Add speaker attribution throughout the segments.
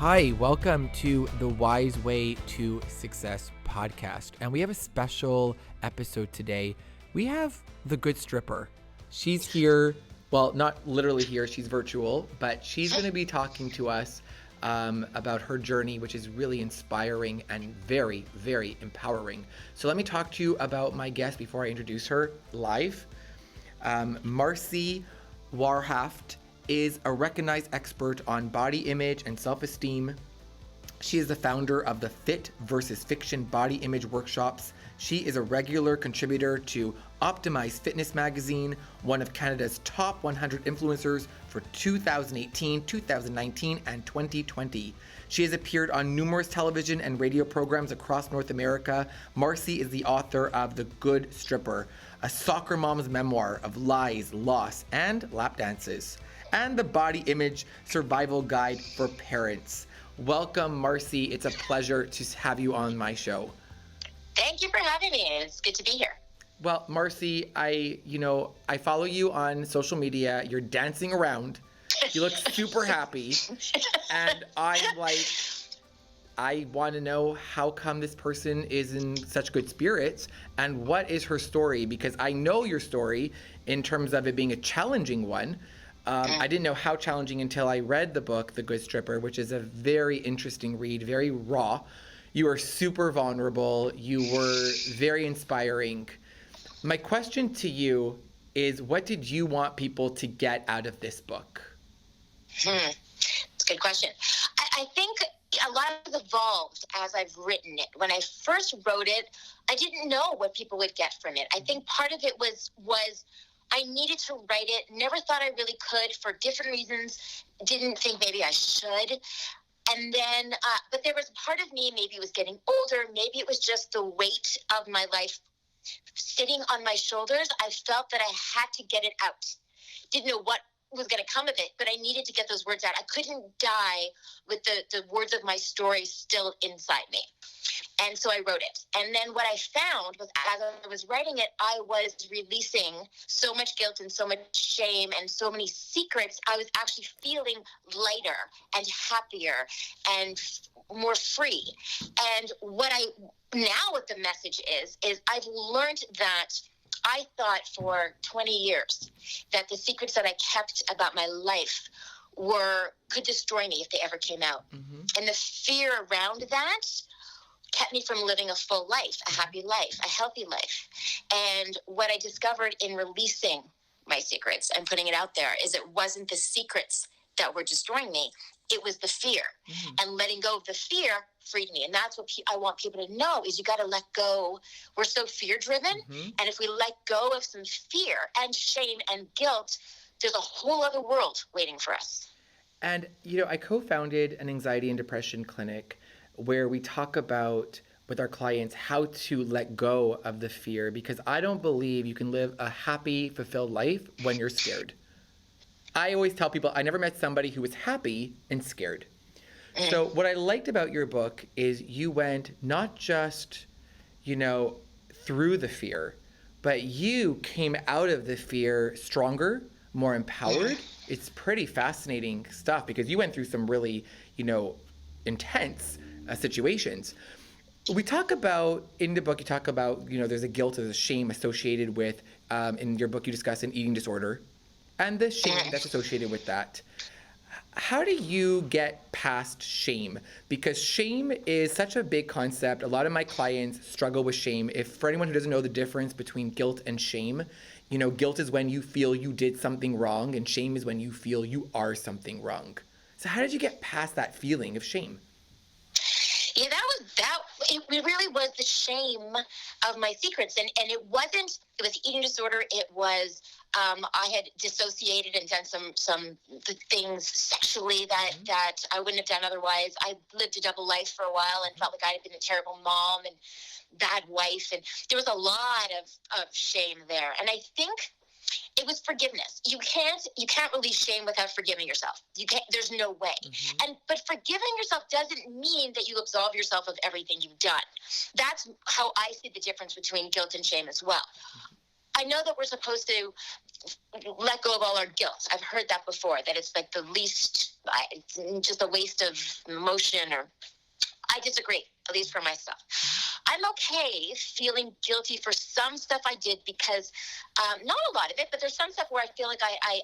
Speaker 1: Hi, welcome to the Wise Way to Success podcast. And we have a special episode today. We have the good stripper. She's here. Well, not literally here. She's virtual, but she's going to be talking to us about her journey, which is really inspiring and very, very empowering. So let me talk to you about my guest before I introduce her live. Marci Warhaft is a recognized expert on body image and self-esteem. She is the founder of the Fit versus Fiction body image workshops. She is a regular contributor to Optimized Fitness magazine, one of Canada's top 100 influencers for 2018, 2019, and 2020. She has appeared on numerous television and radio programs across North America. Marci is the author of The Good Stripper, a soccer mom's memoir of lies, loss, and lapdances, and the Body Image Survival Guide for Parents. Welcome, Marci. It's a pleasure to have you on my show.
Speaker 2: Thank you for having me. It's good to be here.
Speaker 1: Well, Marci, I follow you on social media. You're dancing around. You look super happy. And I'm like, I want to know how come this person is in such good spirits and what is her story? Because I know your story in terms of it being a challenging one. I didn't know how challenging until I read the book, The Good Stripper, which is a very interesting read, very raw. You were super vulnerable. You were very inspiring. My question to you is, what did you want people to get out of this book?
Speaker 2: It's a good question. I think a lot has evolved as I've written it. When I first wrote it, I didn't know what people would get from it. I think part of it was I needed to write it, never thought I really could for different reasons, didn't think maybe I should. And then, but there was a part of me, maybe it was getting older, maybe it was just the weight of my life sitting on my shoulders. I felt that I had to get it out. Didn't know what was going to come of it, but I needed to get those words out. I couldn't die with the words of my story still inside me. And so I wrote it. And then what I found was, as I was writing it, I was releasing so much guilt and so much shame and so many secrets. I was actually feeling lighter and happier and more free. And what the message is I've learned that I thought for 20 years that the secrets that I kept about my life could destroy me if they ever came out. Mm-hmm. And the fear around that kept me from living a full life, a happy life, a healthy life. And what I discovered in releasing my secrets and putting it out there is it wasn't the secrets that were destroying me. It was the fear. Mm-hmm. And letting go of the fear freed me. And that's what I want people to know is you got to let go. We're so fear-driven. Mm-hmm. And if we let go of some fear and shame and guilt, there's a whole other world waiting for us.
Speaker 1: And, I co-founded an anxiety and depression clinic where we talk about with our clients how to let go of the fear, because I don't believe you can live a happy, fulfilled life when you're scared. I always tell people I never met somebody who was happy and scared. So what I liked about your book is you went not just, through the fear, but you came out of the fear stronger, more empowered. It's pretty fascinating stuff because you went through some really, intense situations. We talk about, in the book, you talk about, there's a guilt, there's a shame associated with, in your book, you discuss an eating disorder and the shame that's associated with that. How do you get past shame? Because shame is such a big concept. A lot of my clients struggle with shame. For anyone who doesn't know the difference between guilt and shame, guilt is when you feel you did something wrong, and shame is when you feel you are something wrong. So how did you get past that feeling of shame?
Speaker 2: Yeah, it really was the shame of my secrets. And it was eating disorder. It was, I had dissociated and done some things sexually that I wouldn't have done otherwise. I lived a double life for a while and felt like I had been a terrible mom and bad wife. And there was a lot of shame there. And I think it was forgiveness. You can't release shame without forgiving yourself. You can't. There's no way. Mm-hmm. But forgiving yourself doesn't mean that you absolve yourself of everything you've done. That's how I see the difference between guilt and shame as well. I know that we're supposed to let go of all our guilt. I've heard that before, that it's like the least, it's just a waste of emotion, or I disagree, at least for myself. I'm okay feeling guilty for some stuff I did because, not a lot of it, but there's some stuff where I feel like I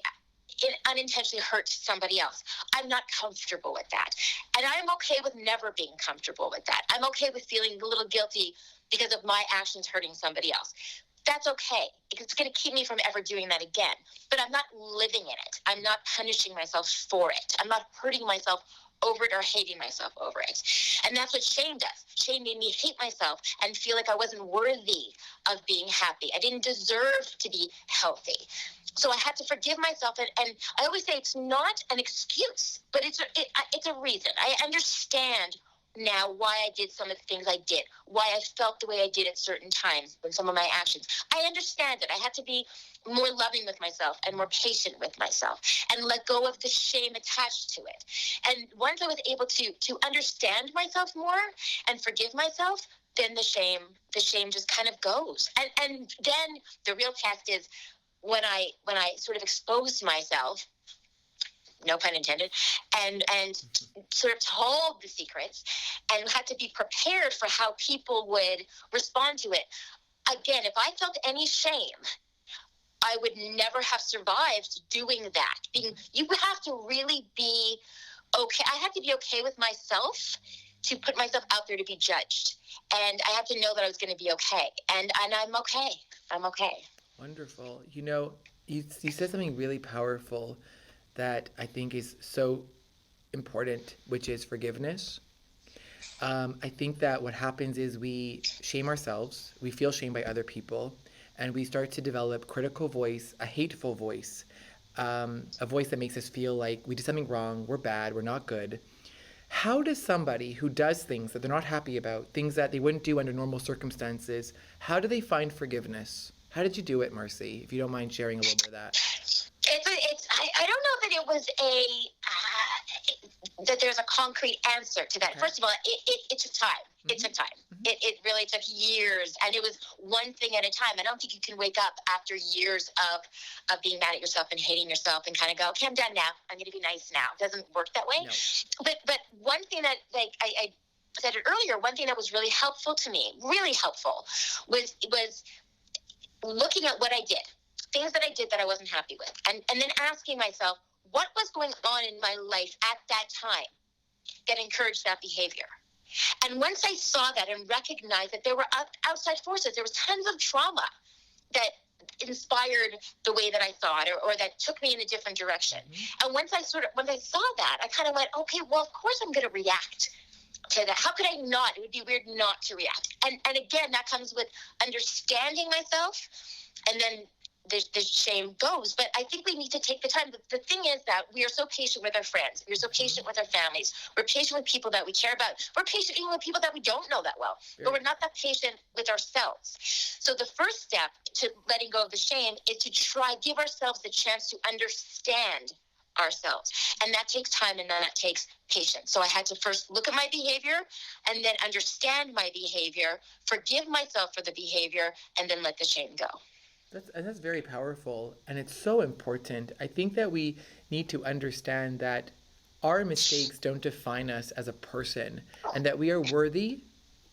Speaker 2: unintentionally hurt somebody else. I'm not comfortable with that. And I'm okay with never being comfortable with that. I'm okay with feeling a little guilty because of my actions hurting somebody else. That's okay, because it's going to keep me from ever doing that again. But I'm not living in it. I'm not punishing myself for it. I'm not hurting myself over it or hating myself over it. And that's what shame does. Shame made me hate myself and feel like I wasn't worthy of being happy. I didn't deserve to be healthy. So I had to forgive myself. And I always say it's not an excuse, but it's a reason. I understand now why I did some of the things I did, why I felt the way I did at certain times in some of my actions. I understand it. I had to be more loving with myself and more patient with myself and let go of the shame attached to it. And once I was able to understand myself more and forgive myself, then the shame just kind of goes. And then the real test is when I sort of exposed myself, no pun intended, and sort of told the secrets and had to be prepared for how people would respond to it. Again, if I felt any shame, I would never have survived doing that. You have to really be okay. I have to be okay with myself to put myself out there to be judged. And I have to know that I was going to be okay. And I'm okay. I'm okay.
Speaker 1: Wonderful. You said something really powerful that I think is so important, which is forgiveness. I think that what happens is we shame ourselves, we feel shamed by other people, and we start to develop critical voice, a hateful voice, a voice that makes us feel like we did something wrong, we're bad, we're not good. How does somebody who does things that they're not happy about, things that they wouldn't do under normal circumstances, how do they find forgiveness? How did you do it, Marci? If you don't mind sharing a little bit of that.
Speaker 2: I don't know that it was that there's a concrete answer to that. Okay. First of all, it took time. Mm-hmm. It took time. Mm-hmm. It really took years, and it was one thing at a time. I don't think you can wake up after years of being mad at yourself and hating yourself and kind of go, okay, I'm done now. I'm going to be nice now. It doesn't work that way. No. But one thing that, like I said it earlier, one thing that was really helpful to me, was looking at what I did. Things that I did that I wasn't happy with. And then asking myself, what was going on in my life at that time that encouraged that behavior? And once I saw that and recognized that there were outside forces, there was tons of trauma that inspired the way that I thought or that took me in a different direction. Mm-hmm. And once I saw that, I kind of went, okay, well, of course I'm going to react to that. How could I not? It would be weird not to react. And again, that comes with understanding myself, and then the shame goes. But I think we need to take the time. The thing is that we are so patient with our friends. We're so patient with our families. We're patient with people that we care about. We're patient even with people that we don't know that well. Yeah. But we're not that patient with ourselves. So the first step to letting go of the shame is to give ourselves the chance to understand ourselves. And that takes time, and then that takes patience. So I had to first look at my behavior and then understand my behavior, forgive myself for the behavior, and then let the shame go.
Speaker 1: That's very powerful, and it's so important. I think that we need to understand that our mistakes don't define us as a person, and that we are worthy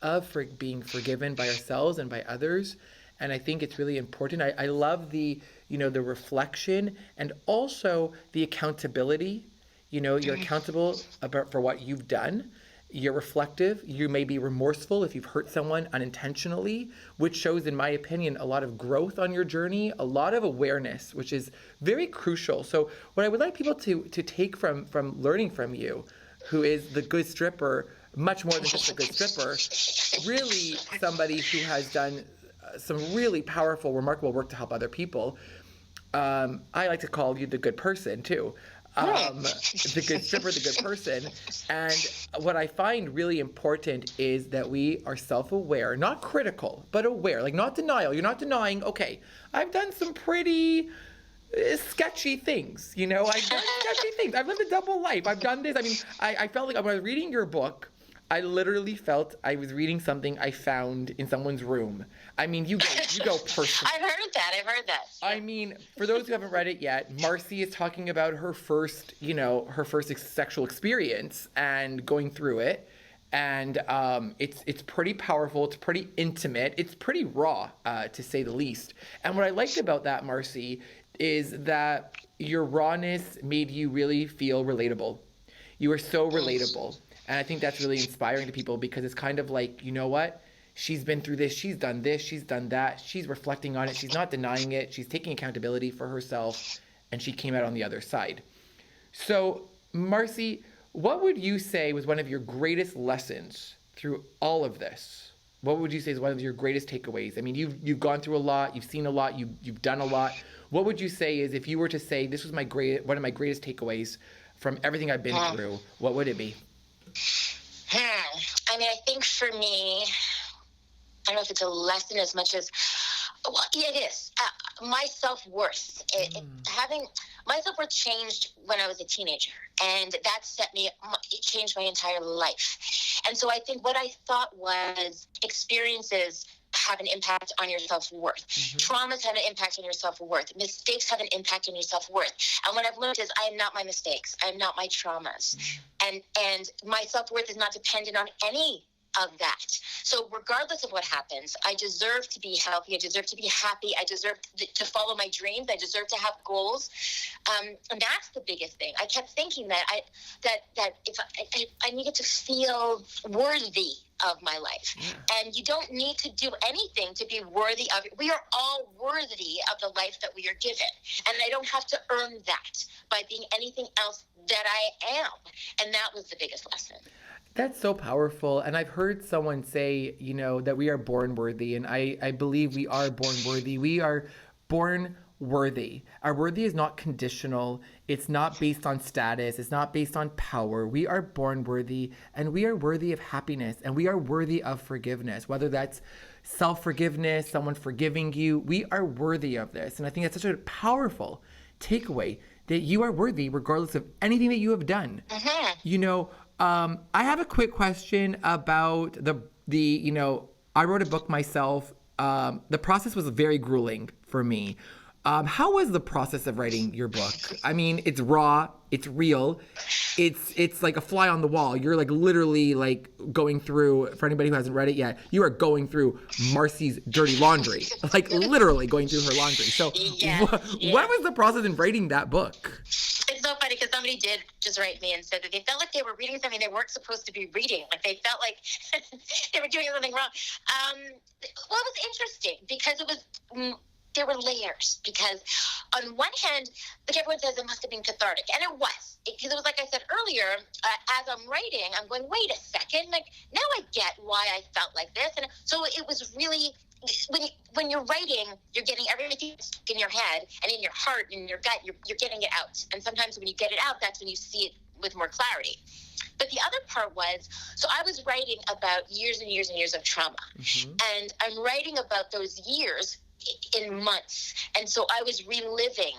Speaker 1: of being forgiven by ourselves and by others. And I think it's really important. I love the reflection and also the accountability. You're accountable for what you've done. You're reflective. You may be remorseful if you've hurt someone unintentionally, which shows, in my opinion, a lot of growth on your journey, a lot of awareness, which is very crucial. So what I would like people to take from learning from you, who is the good stripper, much more than just a good stripper, really somebody who has done some really powerful, remarkable work to help other people. I like to call you the good person too. The good stripper, the good person. And what I find really important is that we are self-aware, not critical, but aware, like not denial. You're not denying, okay, I've done some pretty sketchy things, I've done sketchy things. I've lived a double life. I've done this. I mean, I felt like when I was reading your book, I literally felt I was reading something I found in someone's room. I mean, you go personal.
Speaker 2: I've heard that.
Speaker 1: I mean, for those who haven't read it yet, Marci is talking about her first, her first sexual experience and going through it. And it's pretty powerful. It's pretty intimate. It's pretty raw, to say the least. And what I liked about that, Marci, is that your rawness made you really feel relatable. You were so relatable. And I think that's really inspiring to people because it's kind of like, you know what? She's been through this, she's done that, she's reflecting on it, she's not denying it, she's taking accountability for herself, and she came out on the other side. So, Marci, what would you say was one of your greatest lessons through all of this? What would you say is one of your greatest takeaways? I mean, you've gone through a lot, you've seen a lot, you've done a lot. What would you say is, if you were to say this was one of my greatest takeaways from everything I've been through, what would it be?
Speaker 2: I mean, I think for me, I don't know if it's a lesson as much as, well, yeah, it is. My self-worth. Having my self-worth changed when I was a teenager, and that it changed my entire life. And so I think what I thought was experiences have an impact on your self-worth. Traumas have an impact on your self-worth. Mistakes have an impact on your self-worth. And what I've learned is I am not my mistakes. I am not my traumas. And my self-worth is not dependent on any of that. So regardless of what happens, I deserve to be healthy. I deserve to be happy. I deserve to follow my dreams. I deserve to have goals. And that's the biggest thing. I kept thinking that if I needed to feel worthy of my life. And you don't need to do anything to be worthy of it. We are all worthy of the life that we are given. And I don't have to earn that by being anything else that I am. And that was the biggest lesson.
Speaker 1: That's so powerful. And I've heard someone say, that we are born worthy. And I believe we are born worthy. We are born worthy. Our worthy is not conditional. It's not based on status. It's not based on power. We are born worthy, and we are worthy of happiness, and we are worthy of forgiveness, whether that's self-forgiveness, someone forgiving you. We are worthy of this. And I think that's such a powerful takeaway, that you are worthy regardless of anything that you have done. I have a quick question about I wrote a book myself. The process was very grueling for me. How was the process of writing your book? I mean, it's raw, it's real, it's like a fly on the wall. You're like literally like going through, for anybody who hasn't read it yet, you are going through Marci's dirty laundry, like literally going through her laundry. So what was the process in writing that book?
Speaker 2: It's so funny because somebody did just write me and said that they felt like they were reading something they weren't supposed to be reading. Like they felt like they were doing something wrong. It was interesting because there were layers, because on one hand, like everyone says, it must have been cathartic, and it was, because it was like I said earlier, as I'm writing, I'm going, wait a second, like now I get why I felt like this. And so it was really, when you're writing, you're getting everything in your head and in your heart and in your gut, you're getting it out. And sometimes when you get it out, that's when you see it with more clarity. But the other part was, so I was writing about years and years and years of trauma. And I'm writing about those years in months. And so I was reliving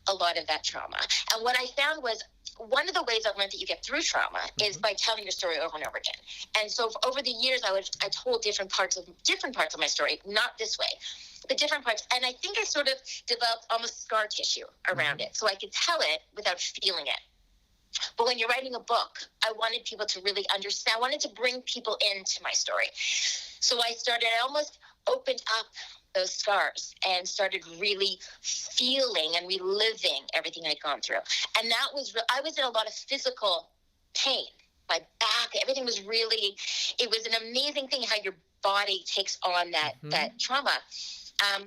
Speaker 2: a lot of that trauma. And what I found was, one of the ways I've learned that you get through trauma is by telling your story over and over again. And so over the years, I told different parts of my story, not this way, but different parts. And I think I sort of developed almost scar tissue around it, so I could tell it without feeling it. But when you're writing a book, I wanted people to really understand. I wanted to bring people into my story. So I almost opened up those scars and started really feeling and reliving everything I'd gone through. And I was in a lot of physical pain. My back, everything was really, it was an amazing thing how your body takes on that trauma.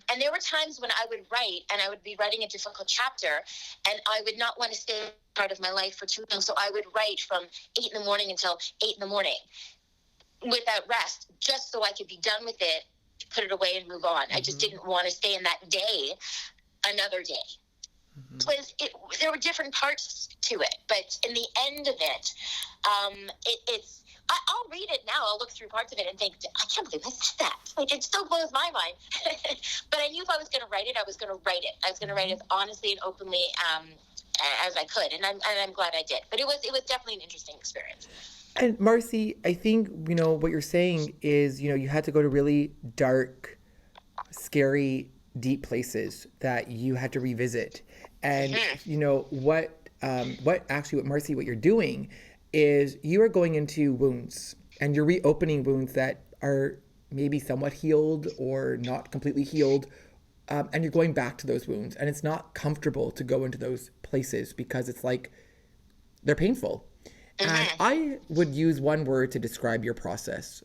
Speaker 2: And there were times when I would write, and I would be writing a difficult chapter, and I would not want to stay part of my life for too long. So I would write from 8 in the morning until 8 in the morning without rest, just so I could be done with it, put it away and move on. I just didn't want to stay in that day another day. There were different parts to it, but in the end of it, I'll read it now. I'll look through parts of it and think, I can't believe I said that. Like, it still blows my mind. But I knew if I was going to write it, I was going to write it. I was going to write it as honestly and openly as I could, and I'm glad I did. But it was definitely an interesting experience.
Speaker 1: And Marci, I think, what you're saying is, you had to go to really dark, scary, deep places that you had to revisit. And, what Marci, what you're doing is you are going into wounds and you're reopening wounds that are maybe somewhat healed or not completely healed. And you're going back to those wounds. And it's not comfortable to go into those places because it's like they're painful. And I would use one word to describe your process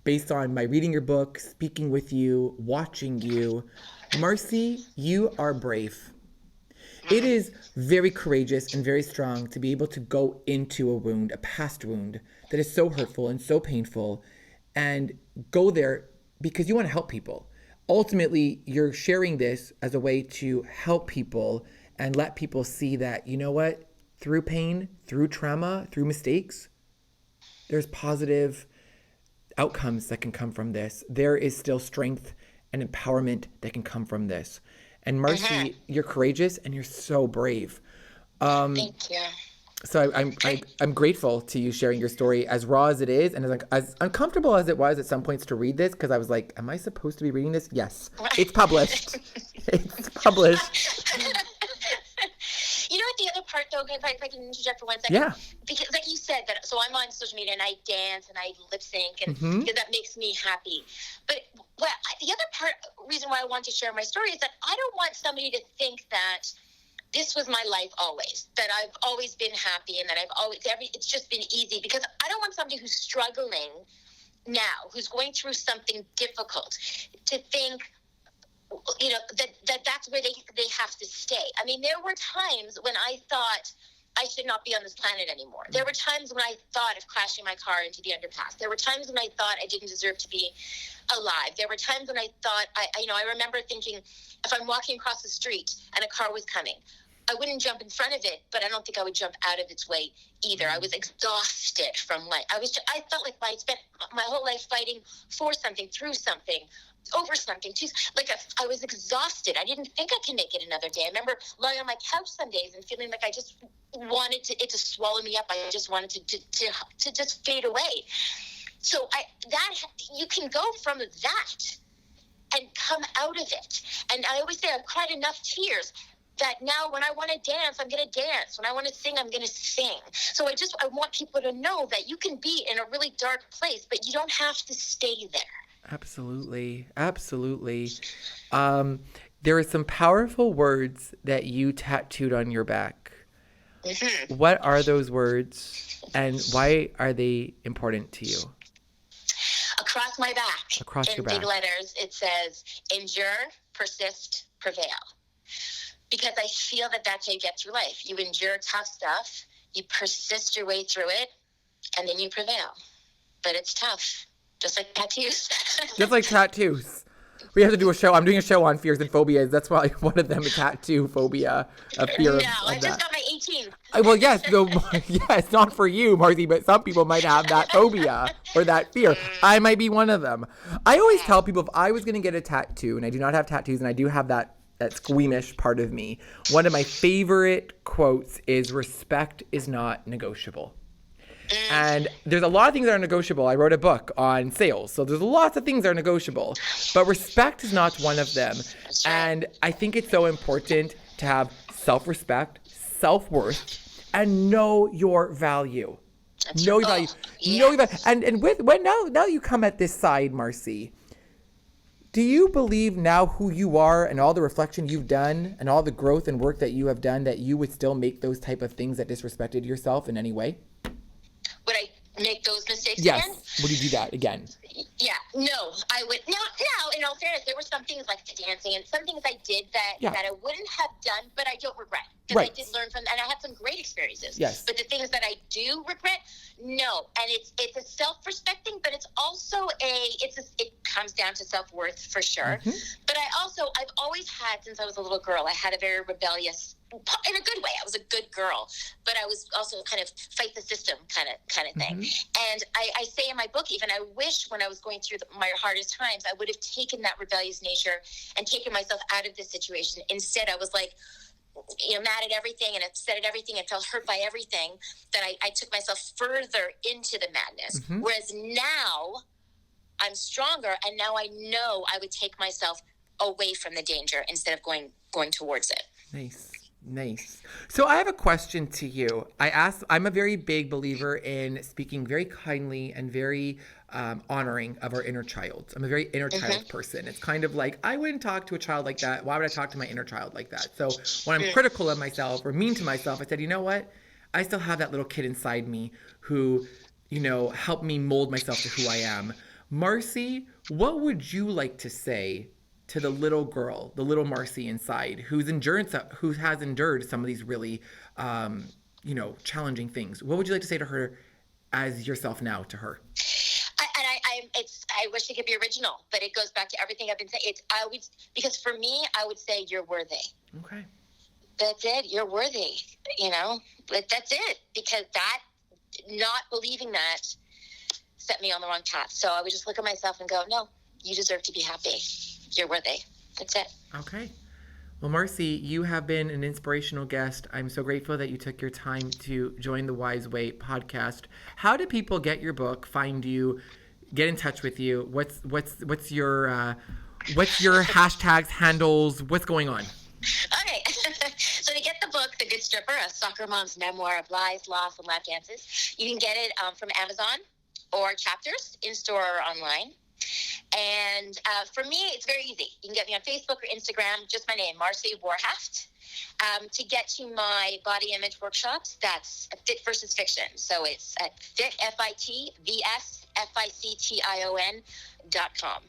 Speaker 1: based on my reading your book, speaking with you, watching you. Marci, you are brave. It is very courageous and very strong to be able to go into a wound, a past wound that is so hurtful and so painful, and go there because you want to help people. Ultimately, you're sharing this as a way to help people and let people see that, you know what? Through pain, through trauma, through mistakes, there's positive outcomes that can come from this. There is still strength and empowerment that can come from this. And Marci, you're courageous and you're so brave.
Speaker 2: Thank you.
Speaker 1: So I'm grateful to you sharing your story as raw as it is and as uncomfortable as it was at some points to read this, because I was like, am I supposed to be reading this? Yes, it's published. It's published.
Speaker 2: You know what the other part, though, if I can interject for 1 second?
Speaker 1: Yeah.
Speaker 2: Because, like you said, so I'm on social media and I dance and I lip sync, and because that makes me happy. But the other reason why I want to share my story is that I don't want somebody to think that this was my life always, that I've always been happy and that it's just been easy, because I don't want somebody who's struggling now, who's going through something difficult, to think, that's where they have to stay. I mean, there were times when I thought I should not be on this planet anymore. There were times when I thought of crashing my car into the underpass. There were times when I thought I didn't deserve to be alive. There were times when I thought, I remember thinking, if I'm walking across the street and a car was coming, I wouldn't jump in front of it, but I don't think I would jump out of its way either. I was exhausted from life. I felt like I spent my whole life fighting for something, through something, over something. I was exhausted. I didn't think I could make it another day. I remember lying on my couch some days and feeling like I just wanted it to swallow me up. I just wanted to just fade away. So you can go from that and come out of it. And I always say I've cried enough tears that now when I want to dance, I'm going to dance. When I want to sing, I'm going to sing. So I want people to know that you can be in a really dark place, but you don't have to stay there.
Speaker 1: Absolutely. Absolutely. There are some powerful words that you tattooed on your back. What are those words and why are they important to you?
Speaker 2: Across my back,
Speaker 1: across your back,
Speaker 2: in big letters, it says, endure, persist, prevail. Because I feel that that's how you get through life. You endure tough stuff, you persist your way through it, and then you prevail. But it's tough. Just like tattoos.
Speaker 1: Just like tattoos. We have to do a show. I'm doing a show on fears and phobias. That's why one of them, a tattoo phobia, a fear of
Speaker 2: I
Speaker 1: that.
Speaker 2: just got my 18.
Speaker 1: Well, yes, yes, not for you, Marci, but some people might have that phobia or that fear. I might be one of them. I always tell people if I was going to get a tattoo, and I do not have tattoos, and I do have that squeamish part of me, one of my favorite quotes is, respect is not negotiable. And there's a lot of things that are negotiable. I wrote a book on sales, so there's lots of things that are negotiable, but respect is not one of them. And I think it's so important to have self-respect, self-worth, and know your value. Know your value.
Speaker 2: Yes.
Speaker 1: Know your value. And now you come at this side, Marci. Do you believe now who you are and all the reflection you've done and all the growth and work that you have done that you would still make those type of things that disrespected yourself in any way?
Speaker 2: Would I make those mistakes
Speaker 1: yes.
Speaker 2: again?
Speaker 1: Would you do that again?
Speaker 2: Yeah. No, I would. Now, in all fairness, there were some things like the dancing and some things I did that I wouldn't have done, but I don't regret. Because I did learn from them, and I had some great experiences.
Speaker 1: Yes.
Speaker 2: But the things that I do regret, no. And it's a self-respect thing, but it's also it comes down to self-worth for sure. Mm-hmm. But I've always had, since I was a little girl, I had a very rebellious, in a good way. I was a good girl, but I was also kind of fight the system kind of thing. Mm-hmm. And I say in my book, even, I wish when I was going through my hardest times, I would have taken that rebellious nature and taken myself out of this situation. Instead, I was like, mad at everything and upset at everything and felt hurt by everything, that I took myself further into the madness.
Speaker 1: Mm-hmm.
Speaker 2: Whereas now I'm stronger, and now I know I would take myself away from the danger instead of going towards it.
Speaker 1: Nice. So I have a question to you. I'm a very big believer in speaking very kindly and very honoring of our inner child. I'm a very inner child person. It's kind of like, I wouldn't talk to a child like that. Why would I talk to my inner child like that? So when I'm critical of myself or mean to myself, I said, you know what? I still have that little kid inside me who, helped me mold myself to who I am. Marci, what would you like to say to the little girl, the little Marci inside, who has endured some of these really, challenging things? What would you like to say to her as yourself now to her?
Speaker 2: I wish it could be original, but it goes back to everything I've been saying. Because for me, I would say you're worthy.
Speaker 1: Okay.
Speaker 2: That's it. You're worthy. That's it. Because that, not believing that, set me on the wrong path. So I would just look at myself and go, no, you deserve to be happy. You're worthy. That's it.
Speaker 1: Okay. Well, Marci, you have been an inspirational guest. I'm so grateful that you took your time to join the Wise Way podcast. How do people get your book, find you, get in touch with you? What's your hashtags, handles? What's going on?
Speaker 2: Okay. So to get the book, The Good Stripper, a soccer mom's memoir of lies, loss, and lap dances, you can get it from Amazon or Chapters, in-store or online. And for me, it's very easy. You can get me on Facebook or Instagram, just my name, Marci Warhaft. To get to my body image workshops, that's Fit versus Fiction. So it's at fitvsfiction.com.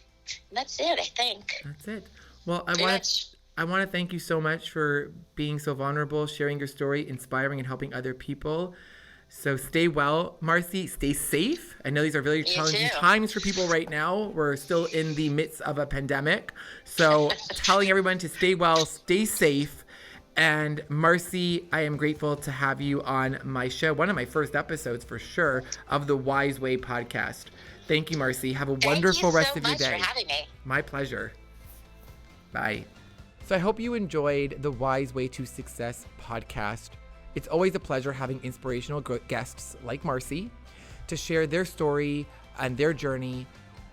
Speaker 2: And that's it, I think.
Speaker 1: That's it. Well, I want to thank you so much for being so vulnerable, sharing your story, inspiring and helping other people. So stay well, Marci. Stay safe. I know these are really challenging times for people right now. We're still in the midst of a pandemic. So telling everyone to stay well, stay safe. And Marci, I am grateful to have you on my show. One of my first episodes for sure of the Wise Way podcast. Thank you, Marci. Have a wonderful rest of your day.
Speaker 2: Thank you so much for having me.
Speaker 1: My pleasure. Bye. So I hope you enjoyed the Wise Way to Success podcast. It's always a pleasure having inspirational guests like Marci to share their story and their journey,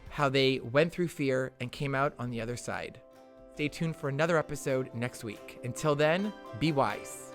Speaker 1: how they went through fear and came out on the other side. Stay tuned for another episode next week. Until then, be wise.